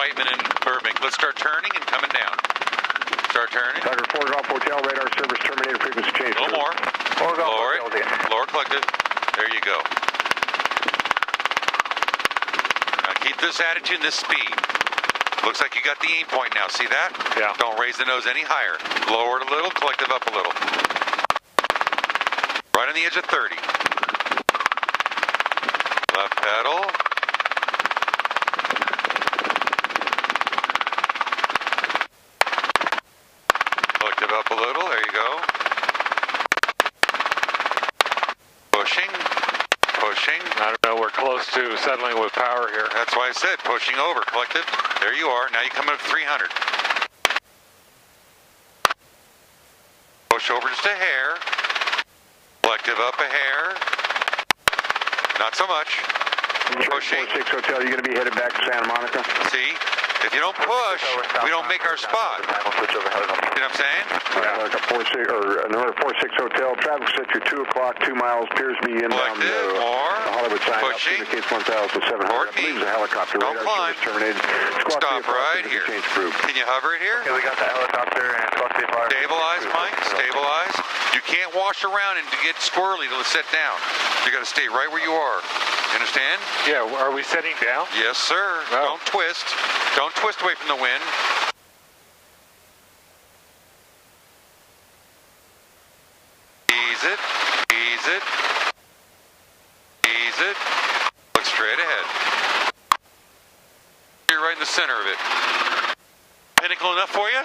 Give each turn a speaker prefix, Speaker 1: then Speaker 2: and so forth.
Speaker 1: Whiteman and Burbank. Let's start turning and coming down. Start turning.
Speaker 2: Tiger 4 Golf Hotel, radar service terminated, frequency change.
Speaker 1: A little more. Lower it. Lower collective. There you go. Now keep this attitude and this speed. Looks like you got the aim point now. See that?
Speaker 3: Yeah.
Speaker 1: Don't raise the nose any higher. Lower it a little, collective up a little. Right on the edge of 30. Left pedal. Collective up a little. There you go. Pushing. Pushing.
Speaker 3: I don't know, we're close to settling with power here.
Speaker 1: That's why I said pushing over, collective. There you are. Now you come up to 300. Push over just a hair. Collective up a hair. Not so much. Pushing.
Speaker 2: 6 Hotel, you're going to be headed back to Santa Monica.
Speaker 1: See? If you don't push, we don't make our spot. You know what I'm saying?
Speaker 2: Like a 46 or another 46 Hotel. Traffic set you 2 o'clock, 2 miles. Appears to be inbound.
Speaker 1: Collective, more.
Speaker 2: Hollywood sign.
Speaker 1: Pushing.
Speaker 2: Indicates 1,700. I believe it's a helicopter.
Speaker 1: Don't climb.
Speaker 2: Terminated.
Speaker 1: Stop right here. Can you hover it here?
Speaker 4: Okay, we got the helicopter and Squawk C5.
Speaker 1: Stabilize, Mike. Stabilize. You can't wash around and get squirrely till it's set down. You got to stay right where you are. You understand?
Speaker 3: Yeah, are we setting down?
Speaker 1: Yes, sir.
Speaker 3: Oh.
Speaker 1: Don't twist. Don't twist away from the wind. Ease it. Ease it. Ease it. Look straight ahead. You're right in the center of it. Pinnacle enough for you?